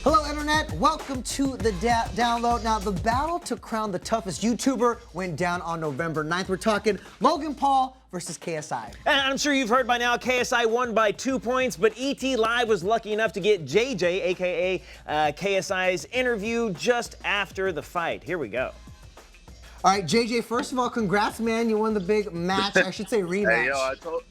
Hello, Internet. Welcome to the download. Now, the battle to crown the toughest YouTuber went down on November 9th. We're talking Logan Paul versus KSI. And I'm sure you've heard by now, KSI won by 2 points, but ET Live was lucky enough to get JJ, a.k.a. KSI's interview just after the fight. Here we go. All right, JJ, first of all, congrats, man. You won the big match. I should say rematch. Hey, yo,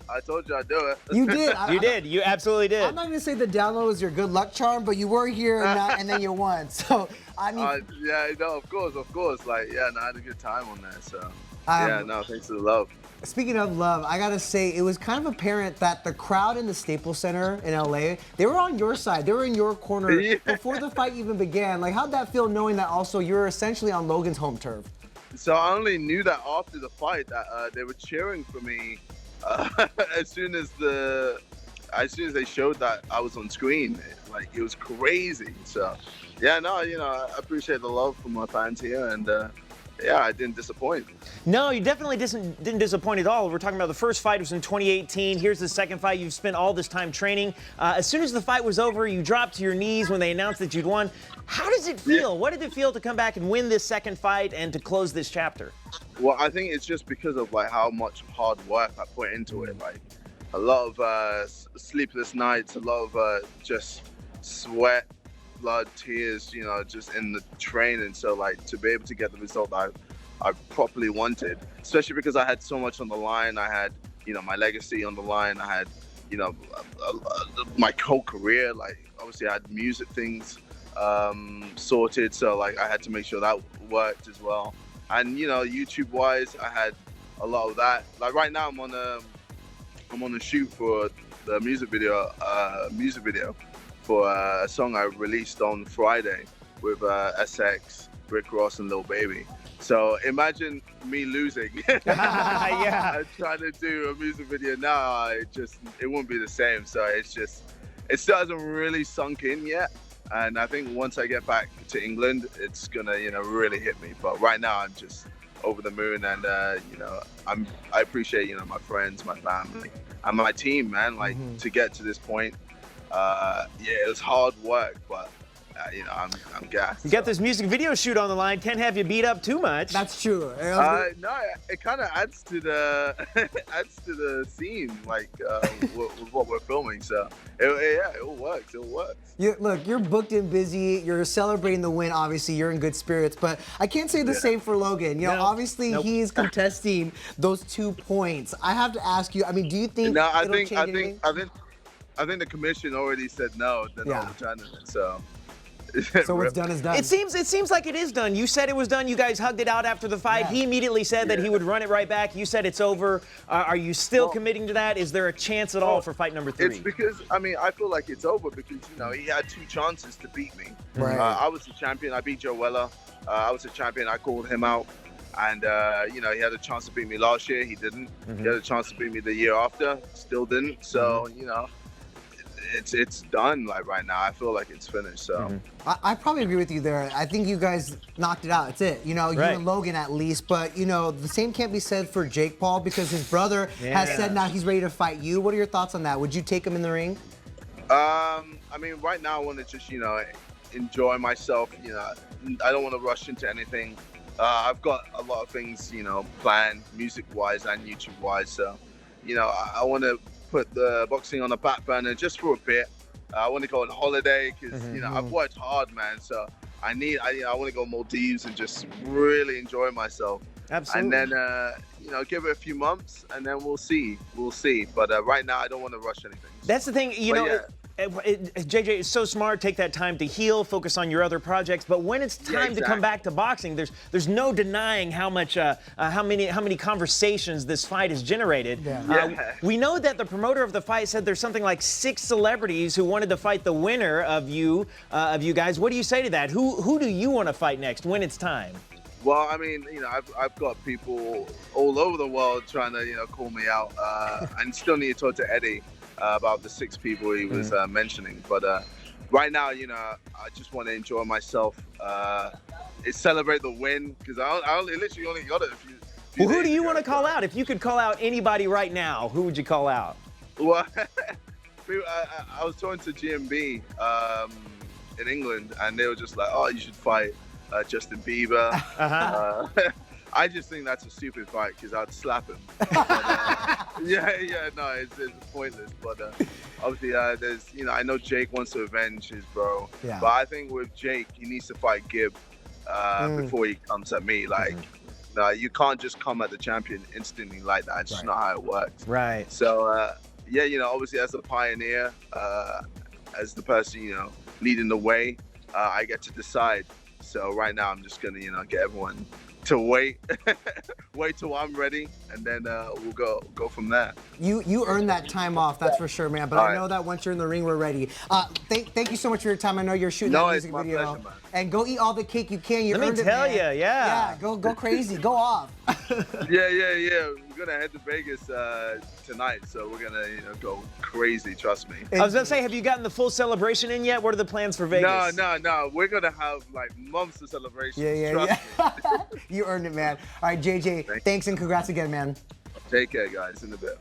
I told you I'd do it. You did. You did. You absolutely did. I'm not going to say the download was your good luck charm, but you were here and then you won. So, I mean. Yeah, no, of course. Like, yeah, no, I had a good time on that. So, yeah, no, thanks for the love. Speaking of love, I gotta say, it was kind of apparent that the crowd in the Staples Center in LA, they were on your side. They were in your corner before the fight even began. Like, how'd that feel knowing that also you're essentially on Logan's home turf? So I only knew that after the fight that they were cheering for me as soon as they showed that I was on screen. Like, it was crazy. So, yeah, no, you know, I appreciate the love from my fans here, and yeah, I didn't disappoint. No, you definitely didn't disappoint at all. We're talking about the first fight was in 2018. Here's the second fight. You've spent all this time training. As soon as the fight was over, you dropped to your knees when they announced that you'd won. How does it feel? What did it feel to come back and win this second fight and to close this chapter? Well, I think it's just because of like how much hard work I put into it. Like a lot of sleepless nights, a lot of just sweat, blood, tears, you know, just in the training. So like to be able to get the result that I properly wanted, especially because I had so much on the line. I had, you know, my legacy on the line. I had, you know, my whole career. Like obviously I had music things sorted, so like I had to make sure that worked as well. And you know, YouTube wise, I had a lot of that. Like right now I'm on a shoot for the music video for a song I released on Friday with SX, Rick Ross, and Lil Baby. So imagine me losing. Yeah. Trying to do a music video now, it wouldn't be the same. So it still hasn't really sunk in yet. And I think once I get back to England, it's gonna, you know, really hit me. But right now I'm just over the moon, and you know, I appreciate, you know, my friends, my family, and my team, man. Like to get to this point. Yeah, it was hard work, but you know, I'm gassed. You got this music video shoot on the line. Can't have you beat up too much. That's true. No, it kind of adds to the scene, like with what we're filming. So it all works. It works. Look, you're booked and busy. You're celebrating the win. Obviously, you're in good spirits. But I can't say the same for Logan. You know, obviously he's contesting those 2 points. I have to ask you. I mean, do you think? No, I think the commission already said no. They're not returning it. So. So what's done is done. It seems like it is done. You said it was done. You guys hugged it out after the fight. Yeah. He immediately said that he would run it right back. You said it's over. Are you still committing to that? Is there a chance at all for fight number 3? It's because, I mean, I feel like it's over because, you know, he had 2 chances to beat me. Right. I was the champion. I beat Joe Weller. I was the champion. I called him out. And, you know, he had a chance to beat me last year. He didn't. He had a chance to beat me the year after. Still didn't. So, you know. It's done. Like right now, I feel like it's finished. So I probably agree with you there. I think you guys knocked it out. That's it. You know, you and Logan at least. But you know, the same can't be said for Jake Paul because his brother has said now he's ready to fight you. What are your thoughts on that? Would you take him in the ring? I mean, right now I want to just, you know, enjoy myself. You know, I don't want to rush into anything. I've got a lot of things, you know, planned music-wise and YouTube-wise. So, you know, I want to put the boxing on the back burner just for a bit. I want to go on holiday because you know I've worked hard, man. So I want to go Maldives and just really enjoy myself. Absolutely. And then you know, give it a few months and then we'll see. But right now I don't want to rush anything. That's the thing, you know. JJ is so smart. Take that time to heal, focus on your other projects. But when it's time to come back to boxing, there's no denying how much how many conversations this fight has generated. We know that the promoter of the fight said there's something like 6 celebrities who wanted to fight the winner of you guys. What do you say to that? Who do you want to fight next when it's time? Well, I mean, you know, I've got people all over the world trying to, you know, call me out. And still need to talk to Eddie about the 6 people he was mentioning. But right now, you know, I just want to enjoy myself. Celebrate the win because I literally only got it a few Well, who do you want to call out? If you could call out anybody right now, who would you call out? Well, I was talking to GMB in England, and they were just like, "Oh, you should fight Justin Bieber." I just think that's a stupid fight because I'd slap him. But, no, it's pointless. But obviously, there's, I know Jake wants to avenge his bro, but I think with Jake, he needs to fight Gibb before he comes at me. Like, no, you can't just come at the champion instantly like that. It's just not how it works. Right. So, obviously, as a pioneer, as the person, leading the way, I get to decide. So right now, I'm just gonna, get everyone to wait till I'm ready, and then we'll go from there. You earned that time off, that's for sure, man. But I know that once you're in the ring, we're ready. Thank you so much for your time. I know you're shooting that music video. Pleasure, man. And go eat all the cake you can. You earned it, Let me tell man. you, yeah. Go crazy, go off. Yeah. We're gonna head to Vegas tonight, so we're gonna go crazy. Trust me. I was gonna say, have you gotten the full celebration in yet? What are the plans for Vegas? No. We're gonna have like months of celebrations. Yeah. You earned it, man. All right, JJ, thanks and congrats again, man. Take care, guys. In a bit.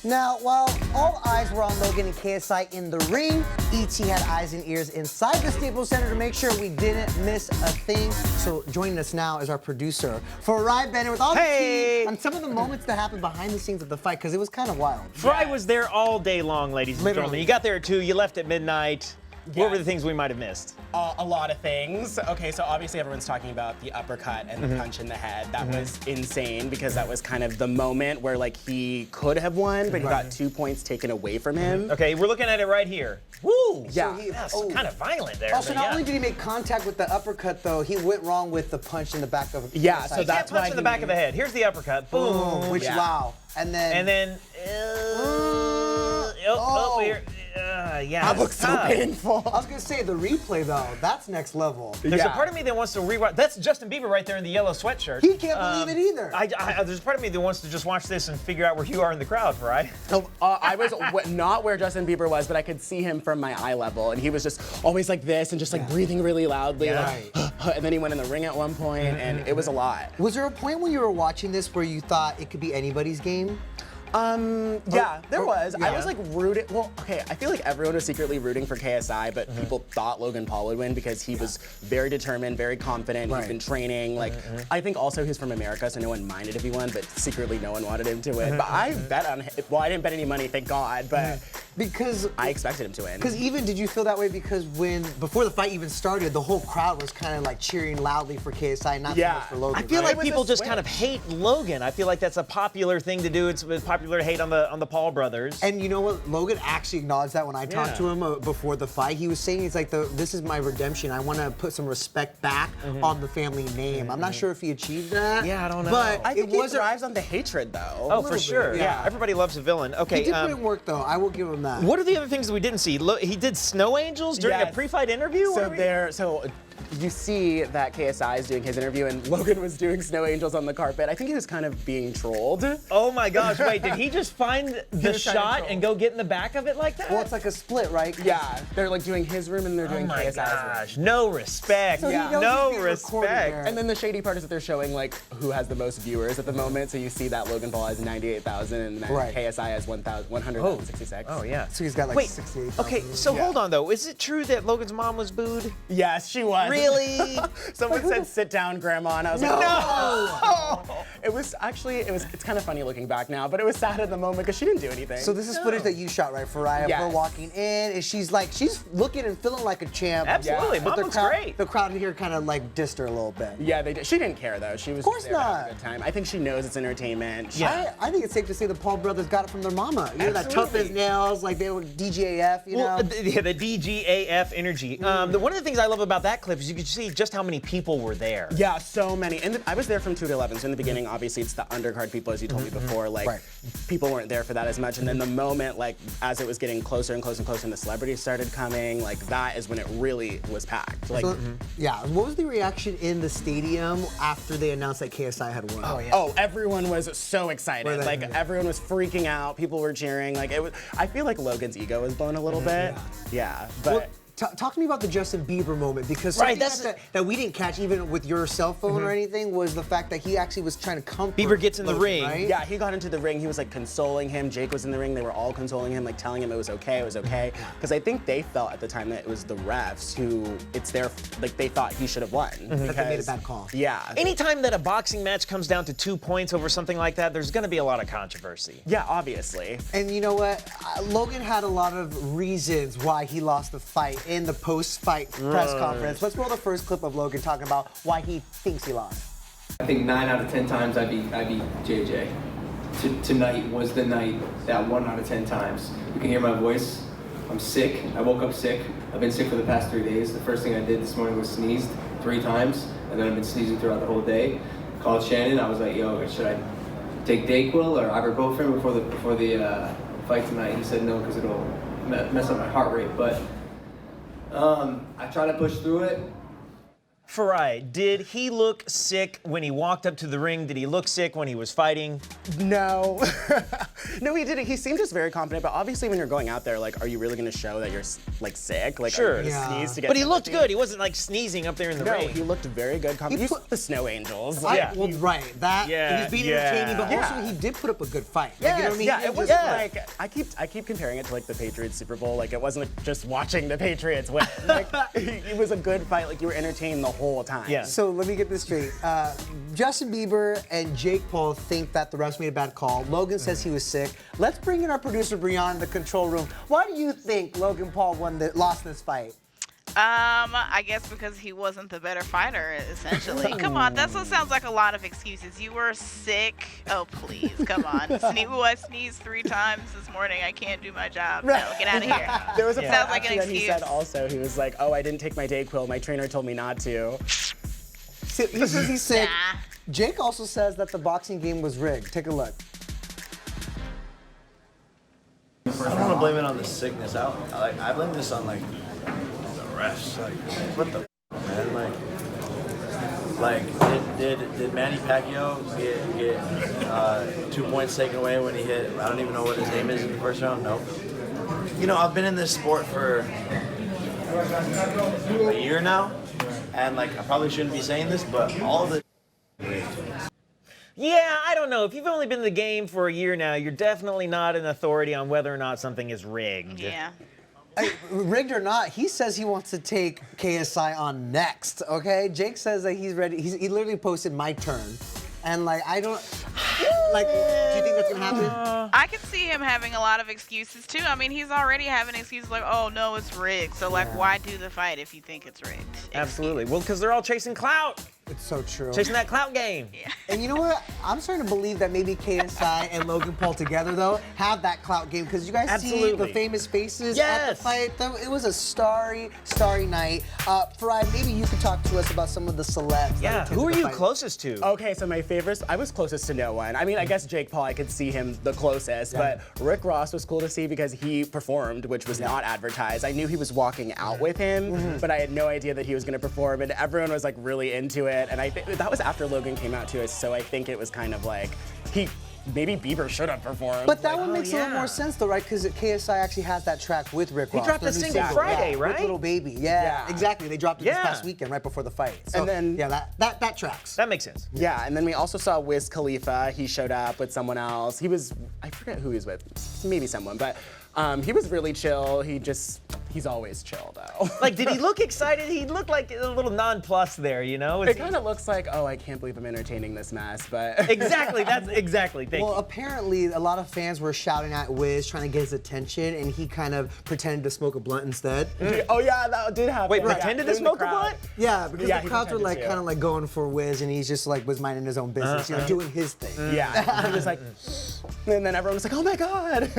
Now, while all eyes were on Logan and KSI in the ring, ET had eyes and ears inside the Staples Center to make sure we didn't miss a thing. So joining us now is our producer, Farai Bennett, with all the tea on some of the moments that happened behind the scenes of the fight, because it was kind of wild. Fry was there all day long, ladies and gentlemen. You got there at 2, you left at midnight. What were the things we might have missed? A lot of things. Okay, so obviously everyone's talking about the uppercut and the punch in the head. That was insane because that was kind of the moment where like he could have won, but he got 2 points taken away from him. Okay, we're looking at it right here. Woo! Yeah. That's kind of violent there. Also, not only did he make contact with the uppercut, though, he went wrong with the punch in the back of the Yeah, so that's why punch in the back of the head. Here's the uppercut. Boom. Which, wow. And then... Here. That looks so painful. I was gonna say the replay though, that's next level. There's a part of me that wants to rewatch. That's Justin Bieber right there in the yellow sweatshirt. He can't believe it either. There's a part of me that wants to just watch this and figure out where you are in the crowd, right? I was not where Justin Bieber was, but I could see him from my eye level, and he was just always like this and just like breathing really loudly. Like, and then he went in the ring at one point, and it was a lot. Was there a point when you were watching this where you thought it could be anybody's game? Yeah, there was. I was like rooting. Well, okay, I feel like everyone was secretly rooting for KSI, but people thought Logan Paul would win because he was very determined, very confident. He's been training. Like, I think also he's from America, so no one minded if he won, but secretly no one wanted him to win. But I bet on him. Well, I didn't bet any money, thank God, but because I expected him to win. Because even did you feel that way because before the fight even started, the whole crowd was kind of like cheering loudly for KSI, not so much for Logan. I feel like people just kind of hate Logan. I feel like that's a popular thing to do. It's popular to hate on the Paul brothers. And you know what? Logan actually acknowledged that when I talked to him before the fight. He was saying, he's like, this is my redemption. I want to put some respect back on the family name. I'm not sure if he achieved that. Yeah, I don't know. But I think he thrives on the hatred, though. Oh, for sure. Yeah. Everybody loves a villain. Okay. He did put in work, though. I will give him that. What are the other things that we didn't see? He did snow angels during a pre-fight interview? So you see that KSI is doing his interview and Logan was doing snow angels on the carpet. I think he was kind of being trolled. Oh my gosh, wait, did he just find the shot and go get in the back of it like that? Well, it's like a split, right? Yeah, they're like doing his room and they're doing KSI's room. No respect. So no respect. And then the shady part is that they're showing like who has the most viewers at the moment. So you see that Logan Paul has 98,000 and then KSI has 166. Oh yeah. So he's got like 68,000. Okay, so hold on though. Is it true that Logan's mom was booed? Yes, she was. Really? Someone said, "Sit down, Grandma," and I was like, "No!" It's kind of funny looking back now, but it was sad at the moment because she didn't do anything. So this is footage that you shot, right, Farai? Yes. Her walking in, and she's looking and feeling like a champ. Absolutely, Mom looks great. The crowd here kind of like dissed her a little bit. Yeah, they did. She didn't care though. She was of course there not. having a good time. I think she knows it's entertainment. Yeah. I think it's safe to say the Paul brothers got it from their mama. You know, that tough as nails, like they were DGAF, you know? Yeah, the DGAF energy. One of the things I love about that clip is you can see just how many people were there. Yeah, so many. And I was there from 2 to 11, so in the beginning, obviously, it's the undercard people, as you told me before, like, people weren't there for that as much. And then the moment, like, as it was getting closer and closer and closer and the celebrities started coming, like, that is when it really was packed. Like, yeah, what was the reaction in the stadium after they announced that KSI had won? Oh, yeah. Oh, everyone was so excited. Like, everyone was freaking out. People were cheering. Like, I feel like Logan's ego was blown a little bit. Yeah, but... Talk to me about the Justin Bieber moment, because Right, something that we didn't catch even with your cell phone or anything was the fact that he actually was trying to comfort Bieber gets in the Logan, ring. right? Yeah, he got into the ring. He was like consoling him. Jake was in the ring. They were all consoling him, like telling him it was okay, it was okay. Because I think they felt at the time that it was the refs who, it's their, like they thought he should have won. That they made a bad call. Yeah. Anytime that a boxing match comes down to 2 points over something like that, there's going to be a lot of controversy. Yeah, obviously. And you know what? Logan had a lot of reasons why he lost the fight in the post-fight press conference. Let's roll the first clip of Logan talking about why he thinks he lost. I think 9 out of 10 times I beat JJ. Tonight was the night that 1 out of 10 times. You can hear my voice. I'm sick. I woke up sick. I've been sick for the past 3 days. The first thing I did this morning was sneezed 3 times, and then I've been sneezing throughout the whole day. Called Shannon. I was like, yo, should I take Dayquil or ibuprofen before the fight tonight? He said no, because it'll mess up my heart rate. But I try to push through it. Farai, did he look sick when he walked up to the ring? Did he look sick when he was fighting? No. No, he didn't. He seemed just very confident, but obviously when you're going out there, like, are you really going to show that you're, like, sick? Like, Sure. are you gonna sneeze to get But he looked sympathy? good. He wasn't like sneezing up there in the No, ring. he looked very good. He You put- saw the Snow Angels. Yeah. Well, right. That Yeah, he's being yeah. entertaining, but Yeah. also he did put up a good fight. Like, Yes, you know what I mean? yeah, He it was just- like I keep comparing it to like the Patriots Super Bowl. Like it wasn't like just watching the Patriots win. Like it was a good fight. Like you were entertained the whole time. Yeah. So let me get this straight. Justin Bieber and Jake Paul think that the refs made a bad call. Logan says he was sick. Let's bring in our producer Brianna in the control room. Why do you think Logan Paul lost this fight? I guess because he wasn't the better fighter, essentially. Come on, that's what sounds like a lot of excuses. You were sick. Oh, please, come on. I sneezed 3 times this morning. I can't do my job. No, get out of here. There was a part Sounds like an actually that he excuse. said also. He was like, "Oh, I didn't take my Dayquil. My trainer told me not to." He says he's sick. Nah. Jake also says that the boxing game was rigged. Take a look. I don't want to blame it on the sickness. I blame this on like the refs. Like what the man? Like did Manny Pacquiao get 2 points taken away when he hit? I don't even know what his name is in the first round. Nope. You know, I've been in this sport for a year now, and like I probably shouldn't be saying this, but all of the Yeah, I don't know. If you've only been in the game for a year now, you're definitely not an authority on whether or not something is rigged. Yeah. Rigged or not, he says he wants to take KSI on next, okay? Jake says that he's ready. He literally posted my turn. And like, I don't, like, do you think that's gonna happen? I can see him having a lot of excuses too. I mean, he's already having excuses like, oh no, it's rigged. So like, why do the fight if you think it's rigged? Absolutely. Well, because they're all chasing clout. It's so true. Chasing that clout game. Yeah. And you know what? I'm starting to believe that maybe KSI and Logan Paul together, though, have that clout game. Because you guys see Absolutely. the famous faces at Yes. the fight. It was a starry night. Farai, maybe you could talk to us about some of the celebs. that Yeah. attended Who are the you fight. closest to? Okay, so my favorites, I was closest to no one. I mean, I guess Jake Paul, I could see him the closest, but Rick Ross was cool to see because he performed, which was not advertised. I knew he was walking out with him, but I had no idea that he was going to perform, and everyone was like really into it. And I think that was after Logan came out too, so I think it was kind of like maybe Bieber should have performed. But that Like, one makes a little yeah. more sense, though, right? Because KSI actually has that track with Rick Ross. dropped their a new single Friday, with right? Little Baby. Yeah, Yeah. exactly. They dropped it this Yeah. past weekend, right before the fight. So, And then- yeah, that tracks. That makes sense. Yeah, and then we also saw Wiz Khalifa. He showed up with someone else. I forget who he was with, maybe someone, but he was really chill. He's always chill though. Like, did he look excited? He looked like a little nonplussed there, you know? It kind of looks like, oh, I can't believe I'm entertaining this mess, but. Exactly, that's exactly. Thank Well, you. apparently, a lot of fans were shouting at Wiz, trying to get his attention, and he kind of pretended to smoke a blunt instead. Oh yeah, that did happen. Wait, Yeah, pretended to in the smoke a crowd. blunt? Yeah, because Yeah, the he crowds were pretended like to. kind of like going for Wiz, and he's just like was minding his own business, you know, doing his thing. Yeah, he was like, and then everyone was like, oh my God.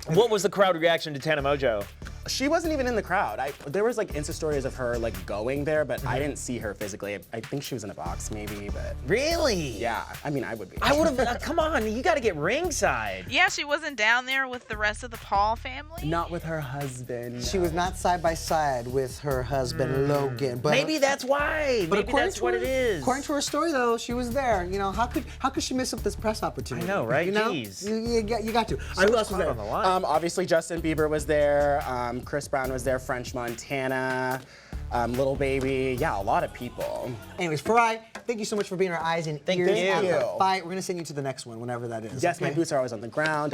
What was the crowd reaction to Tana Mojo? She wasn't even in the crowd. There was like Insta stories of her like going there, but I didn't see her physically. I think she was in a box maybe, but Really? yeah, I mean, I would be. I would have. Come on, you got to get ringside. Yeah, she wasn't down there with the rest of the Paul family. Not with her husband. She was not side by side with her husband Logan, but Maybe that's why. But Maybe according that's to what her, it is. According to her story, though, she was there. You know, how could she miss up this press opportunity? I know, right? You know, Jeez. you got to. All right, who else was there? on the line. Obviously Justin Bieber was there. Chris Brown was there, French Montana, Little Baby. Yeah, a lot of people. Anyways, Farai, thank you so much for being our eyes and ears at the fight. We're gonna send you to the next one, whenever that is. Yes, my boots are always on the ground.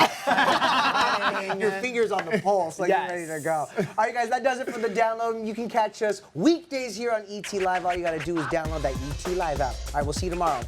Your fingers on the pulse, like you're ready to go. All right, guys, that does it for the download. You can catch us weekdays here on ET Live. All you gotta do is download that ET Live app. All right, we'll see you tomorrow.